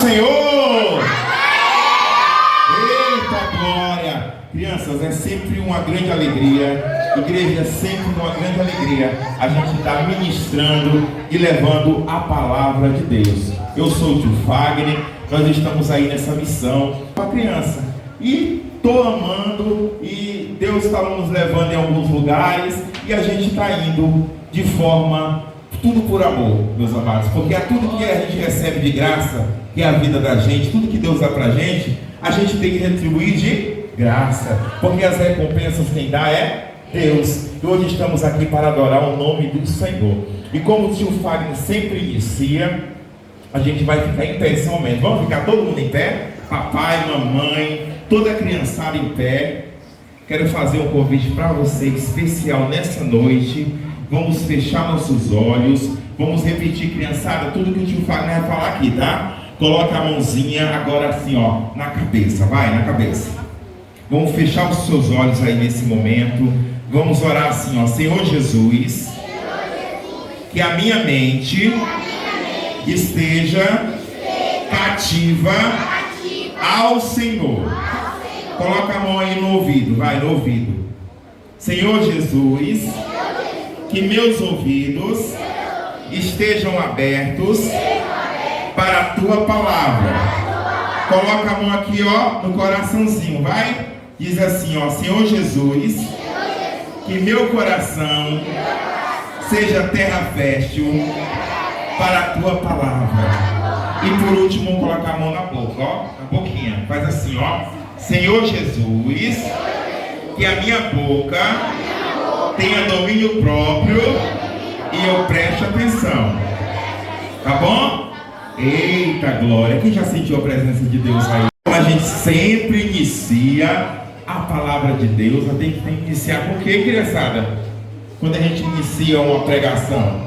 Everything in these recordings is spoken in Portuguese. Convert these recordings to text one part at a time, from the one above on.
Senhor! Eita glória! Crianças, é sempre uma grande alegria, igreja é sempre uma grande alegria a gente estar ministrando e levando a palavra de Deus. Eu sou o tio Fagner, nós estamos aí nessa missão para a criança e estou amando e Deus está nos levando em alguns lugares e a gente está indo de forma, tudo por amor, meus amados, porque é tudo que a gente recebe de graça, que é a vida da gente, tudo que Deus dá para a gente tem que retribuir de graça, porque as recompensas quem dá é Deus. E hoje estamos aqui para adorar o nome do Senhor. E como o tio Fagner sempre inicia, a gente vai ficar em pé nesse momento. Vamos ficar todo mundo em pé? Papai, mamãe, toda a criançada em pé. Quero fazer um convite para você especial nessa noite. Vamos fechar nossos olhos. Vamos repetir, criançada, tudo que o tio Fagner vai falar aqui, tá? Coloca a mãozinha agora assim, ó, na cabeça. Vai, na cabeça. Vamos fechar os seus olhos aí nesse momento. Vamos orar assim, ó. Senhor Jesus, que a minha mente esteja cativa ao Senhor. Coloca a mão aí no ouvido, vai no ouvido. Senhor Jesus, que meus ouvidos estejam abertos para a tua palavra. Coloca a mão aqui, ó, no coraçãozinho, vai? Diz assim, ó, Senhor Jesus, que meu coração seja terra fértil para a tua palavra. E por último, coloca a mão na boca, ó, na boquinha. Faz assim, ó. Senhor Jesus, que a minha boca tenha domínio próprio e eu preste atenção. Tá bom? Eita glória. Quem já sentiu a presença de Deus aí? A gente sempre inicia a palavra de Deus. A gente tem que iniciar com o que, criançada? Quando a gente inicia uma pregação?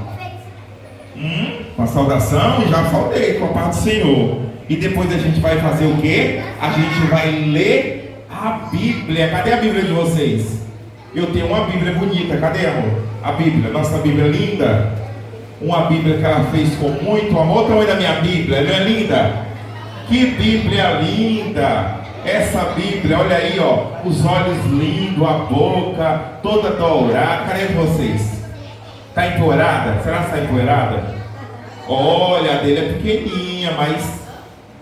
Com a saudação, já falei, com a paz do Senhor. E depois a gente vai fazer o quê? A gente vai ler a Bíblia. Cadê a Bíblia de vocês? Eu tenho uma Bíblia bonita. Cadê, amor? A Bíblia, nossa Bíblia linda. Uma Bíblia que ela fez com muito amor. O tamanho da minha Bíblia, não é linda? Que Bíblia linda! Essa Bíblia, olha aí, ó, os olhos lindos, a boca toda dourada. Cadê vocês? Está empoeirada? Será que está empoeirada? Olha, a dele é pequenininha, mas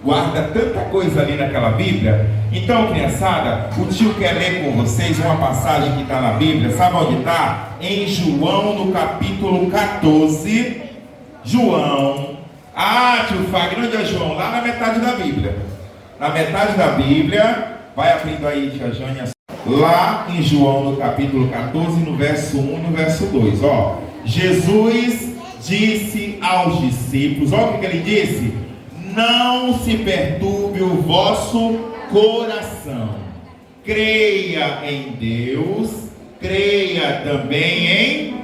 guarda tanta coisa ali naquela Bíblia. Então, criançada, o tio quer ler com vocês uma passagem que está na Bíblia. Sabe onde está? Em João, no capítulo 14. João. Ah, tio Fagner, onde é João? Lá na metade da Bíblia. Na metade da Bíblia. Vai abrindo aí, tia Jânia. Lá em João, no capítulo 14, no verso 1 e no verso 2. Ó, Jesus disse aos discípulos. Olha o que ele disse. Não se perturbe o vosso coração. Creia em Deus, creia também em...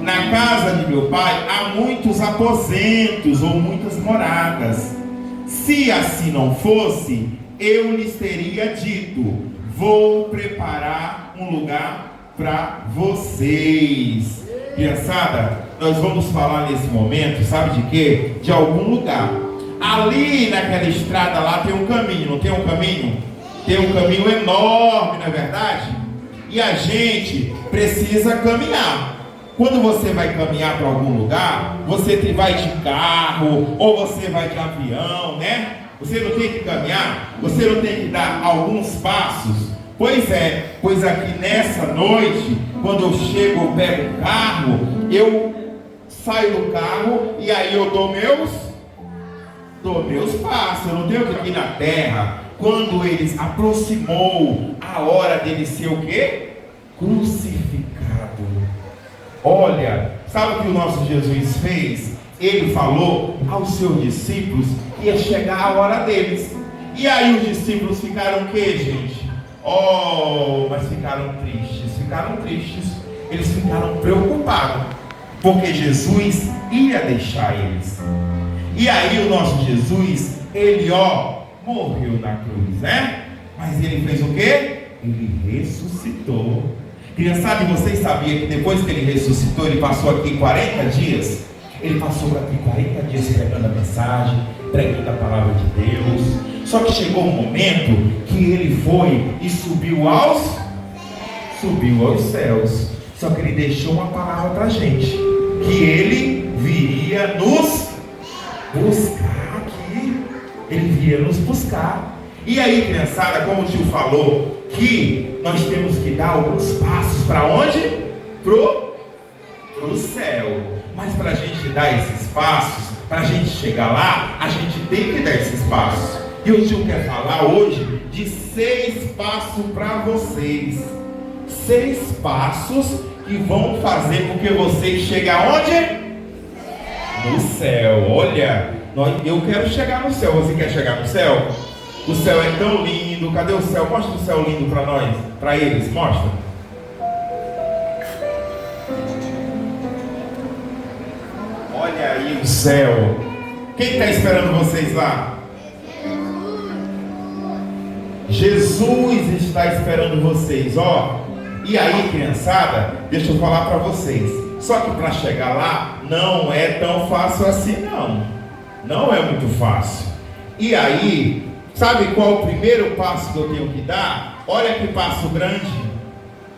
Na casa de meu pai há muitos aposentos ou muitas moradas. Se assim não fosse, eu lhes teria dito: vou preparar um lugar para vocês. Criançada, nós vamos falar nesse momento, sabe de quê? De algum lugar. Ali naquela estrada lá tem um caminho, não tem um caminho? Tem um caminho enorme, não é verdade? E a gente precisa caminhar. Quando você vai caminhar para algum lugar, você vai de carro ou você vai de avião, né? Você não tem que caminhar, você não tem que dar alguns passos. Pois é, pois aqui nessa noite, quando eu chego, eu pego o carro, eu saio do carro e aí eu dou meus passos. Eu não tenho que ir na terra. Quando eles aproximou a hora dele ser o quê? Crucificado. Olha, sabe o que o nosso Jesus fez? Ele falou aos seus discípulos que ia chegar a hora deles. E aí os discípulos ficaram o quê, gente? Oh, mas ficaram tristes. Eles ficaram preocupados, porque Jesus ia deixar eles. E aí o nosso Jesus, ele morreu na cruz, né? Mas ele fez o quê? Ele ressuscitou. Criançada, vocês sabiam que depois que ele ressuscitou, ele passou aqui 40 dias? Ele passou aqui 40 dias pregando a mensagem, pregando a palavra de Deus. Só que chegou um momento que ele foi e subiu aos céus. Só que ele deixou uma palavra para a gente, que ele viria nos buscar aqui. Ele viria nos buscar. E aí, criançada, como o tio falou, que nós temos que dar alguns passos para onde? Pro céu. Mas para a gente dar esses passos, para a gente chegar lá, a gente tem que dar esses passos. E o tio quer falar hoje de 6 passos para vocês. 6 passos que vão fazer com que vocês cheguem aonde? No céu. Olha, eu quero chegar no céu. Você quer chegar no céu? O céu é tão lindo. Cadê o céu? Mostra o céu lindo para nós, para eles. Mostra. Olha aí o céu. Quem está esperando vocês lá? Jesus está esperando vocês, ó. E aí, criançada, deixa eu falar para vocês. Só que para chegar lá não é tão fácil assim, não. Não é muito fácil. E aí, sabe qual é o primeiro passo que eu tenho que dar? Olha que passo grande.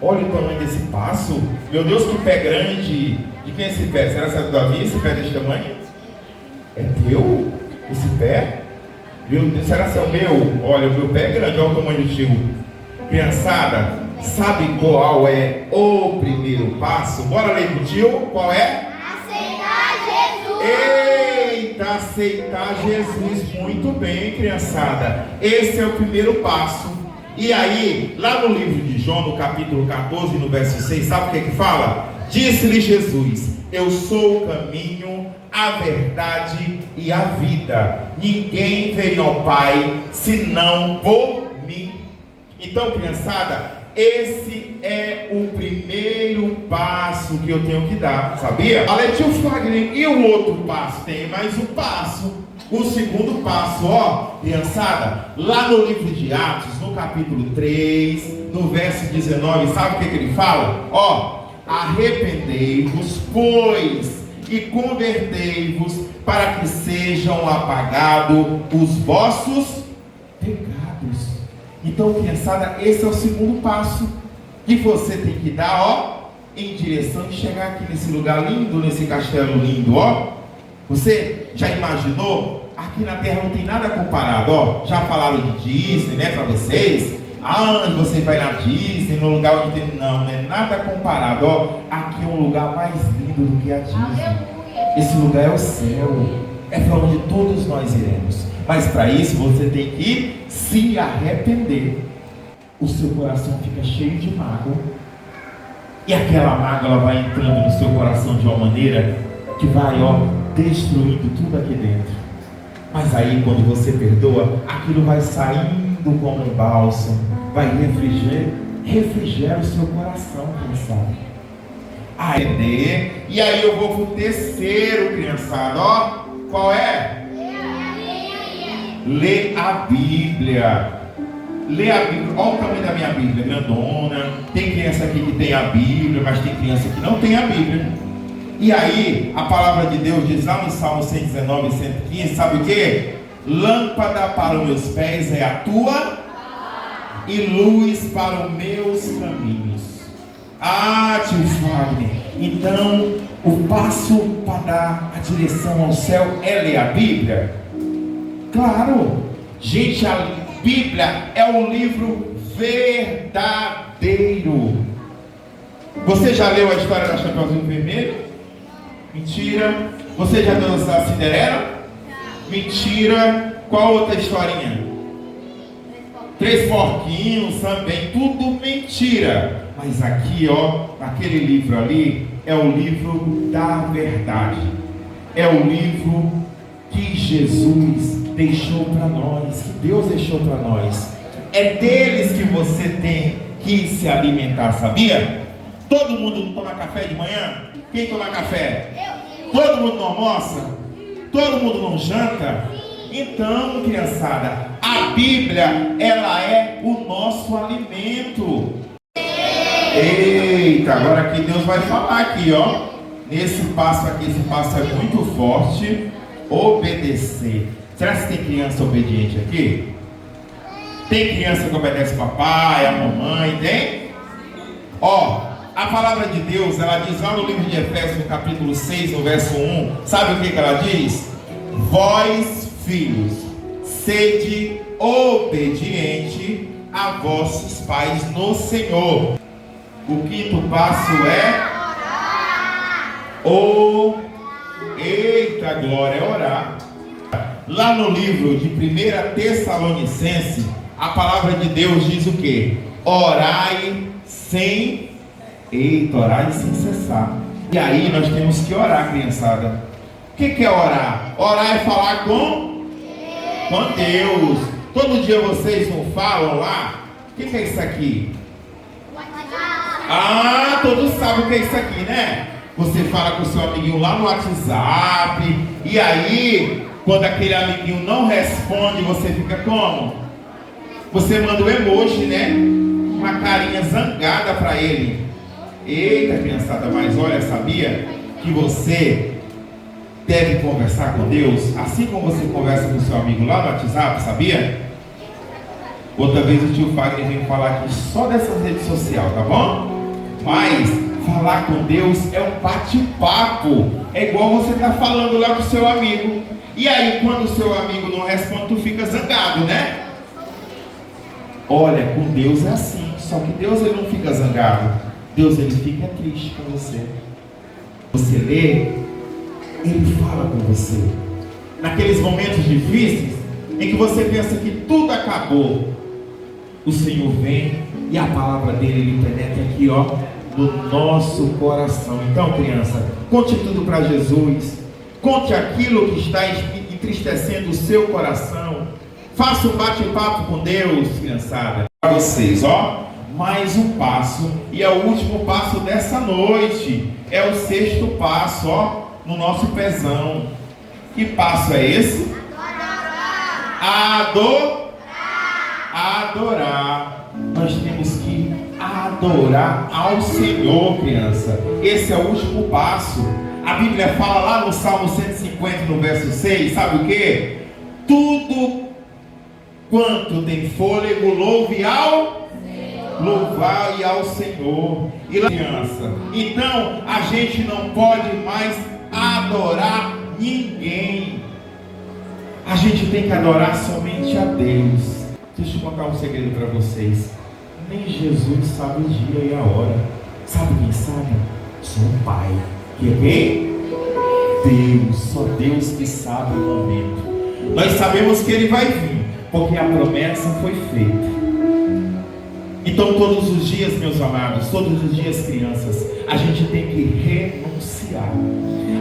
Olha o tamanho desse passo. Meu Deus, que pé grande. De quem é esse pé? Será que é do Davi? Esse pé desse tamanho? É teu? Esse pé? Meu Deus, será que é o meu? Olha, o meu pé é grande. Olha o tamanho do tio. Criançada, sabe qual é o primeiro passo? Bora ler pro tio. Qual é? Aceitar Jesus. Eita, aceitar Jesus. Muito bem, criançada. Esse é o primeiro passo. E aí, lá no livro de João, no capítulo 14, no verso 6, sabe o que é que fala? Disse-lhe Jesus: eu sou o caminho, a verdade e a vida. Ninguém vem ao Pai senão por mim. Então, criançada, esse é o primeiro passo que eu tenho que dar, sabia? Tio Fagner, e o outro passo? Tem mais um passo. O segundo passo, ó, criançada, lá no livro de Atos, no capítulo 3, no verso 19, sabe o que ele fala? Ó, arrependei-vos, pois, e convertei-vos, para que sejam apagados os vossos pecados. Então, criançada, esse é o segundo passo que você tem que dar, ó, em direção de chegar aqui nesse lugar lindo, nesse castelo lindo, ó. Você já imaginou? Aqui na Terra não tem nada comparado, ó. Já falaram de Disney, né, para vocês? Ah, você vai na Disney, no lugar onde tem... Não, não é nada comparado, ó. Aqui é um lugar mais lindo do que a Disney. Esse lugar é o céu. É para onde todos nós iremos. Mas para isso você tem que se arrepender. O seu coração fica cheio de mágoa. E aquela mágoa, ela vai entrando no seu coração de uma maneira que vai, ó, destruindo tudo aqui dentro. Mas aí, quando você perdoa, aquilo vai saindo como um bálsamo, vai refrigera o seu coração, criançada. E aí eu vou pro terceiro, criançada, ó. Qual é? Lê a Bíblia. Lê a Bíblia. Olha o tamanho da minha Bíblia, grandona. Tem criança aqui que tem a Bíblia, mas tem criança que não tem a Bíblia. E aí, a palavra de Deus diz lá no Salmo 119 e 115, sabe o que? Lâmpada para os meus pés é a tua e luz para os meus caminhos. Ah, tio Fagner, então o passo para dar a direção ao céu é ler a Bíblia? Claro, gente, a Bíblia é um livro verdadeiro. Você já leu a história da Chapeuzinho Vermelho? Mentira. Você já leu a Cinderela? Mentira. Qual outra historinha? Três Porquinhos também. Tudo mentira. Mas aqui, ó, naquele livro ali, é o livro da verdade. É o livro que Jesus deixou para nós, que Deus deixou para nós. É deles que você tem que se alimentar, sabia? Todo mundo não toma café de manhã? Quem toma café? Todo mundo não almoça? Todo mundo não janta? Então, criançada, a Bíblia, ela é o nosso alimento. Eita, agora aqui Deus vai falar aqui, ó. Nesse passo aqui, esse passo é muito forte. Obedecer. Será que tem criança obediente aqui? Tem criança que obedece papai, a mamãe, tem? Ó, a palavra de Deus, ela diz lá no livro de Efésios, no capítulo 6, no verso 1, sabe o que ela diz? Vós, filhos, sede obediente a vossos pais no Senhor. O quinto passo é eita glória, é orar. Lá no livro de 1 Tessalonicenses, a palavra de Deus diz o que? Orai sem cessar. E aí nós temos que orar, criançada. O que é orar? Orar é falar com Deus. Todo dia vocês não falam lá? O que é isso aqui? Ah, todos sabem o que é isso aqui, né? Você fala com o seu amiguinho lá no WhatsApp. E aí, quando aquele amiguinho não responde, você fica como? Você manda um emoji, né? Uma carinha zangada para ele. Eita, criançada, mas olha, sabia que você deve conversar com Deus assim como você conversa com o seu amigo lá no WhatsApp, sabia? Outra vez o tio Fagner veio falar aqui só dessas redes sociais, tá bom? Mas falar com Deus é um bate-papo. É igual você tá falando lá com o seu amigo. E aí, quando o seu amigo não responde, tu fica zangado, né? Olha, com Deus é assim. Só que Deus ele não fica zangado. Deus ele fica triste com você. Você lê, ele fala com você. Naqueles momentos difíceis, em que você pensa que tudo acabou, o Senhor vem e a palavra dele ele penetra aqui, ó, no nosso coração. Então, criança, conte tudo para Jesus. Conte aquilo que está entristecendo o seu coração. Faça um bate-papo com Deus, criançada. Para vocês, ó, mais um passo. E é o último passo dessa noite. É o sexto passo, ó, no nosso pezão. Que passo é esse? Adorar. Nós temos que adorar ao Senhor, criança. Esse é o último passo. A Bíblia fala lá no Salmo 150, no verso 6, sabe o que? Tudo quanto tem fôlego, louvai ao Senhor. E lá, criança, então a gente não pode mais adorar ninguém. A gente tem que adorar somente a Deus. Deixa eu contar um segredo para vocês. Nem Jesus sabe o dia e a hora. Sabe quem sabe? Só o Pai. E quem? Deus. Só Deus que sabe o momento. Nós sabemos que Ele vai vir, porque a promessa foi feita. Então todos os dias, meus amados, todos os dias, crianças, a gente tem que renunciar.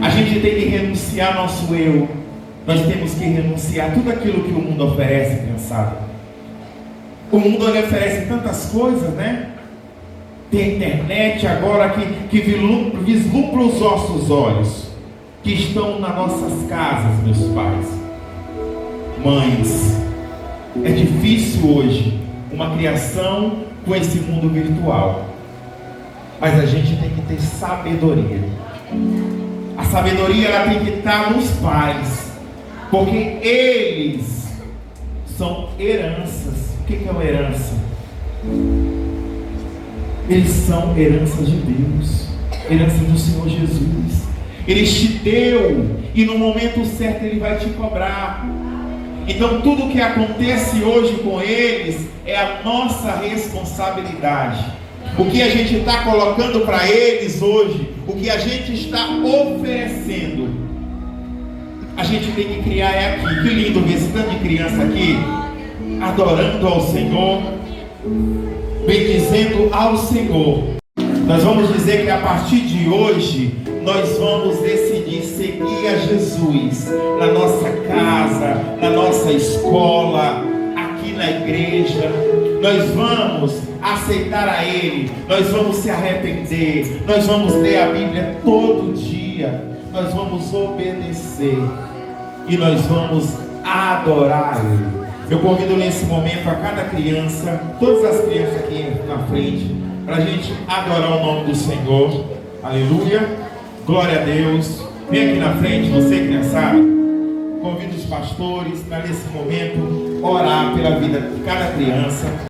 A gente tem que renunciar nosso eu. Nós temos que renunciar tudo aquilo que o mundo oferece, criançada. O mundo ele oferece tantas coisas, né? Tem internet agora que vislumbra os nossos olhos, que estão nas nossas casas, meus pais. Mães, é difícil hoje uma criação com esse mundo virtual. Mas a gente tem que ter sabedoria. A sabedoria ela tem que estar nos pais, porque eles são heranças. O que é uma herança? Eles são heranças de Deus, herança do Senhor Jesus. Ele te deu e no momento certo Ele vai te cobrar. Então tudo que acontece hoje com eles é a nossa responsabilidade. O que a gente está colocando para eles hoje, o que a gente está oferecendo, a gente tem que criar é aqui. Que lindo ver esse tanto de criança aqui adorando ao Senhor, bendizendo ao Senhor. Nós vamos dizer que a partir de hoje nós vamos decidir seguir a Jesus na nossa casa, na nossa escola, aqui na igreja. Nós vamos aceitar a Ele, nós vamos se arrepender, nós vamos ler a Bíblia todo dia, nós vamos obedecer e nós vamos adorar a Ele. Eu convido nesse momento a cada criança, todas as crianças aqui na frente, para a gente adorar o nome do Senhor. Aleluia, glória a Deus. Vem aqui na frente, você criançada. Convido os pastores para nesse momento orar pela vida de cada criança.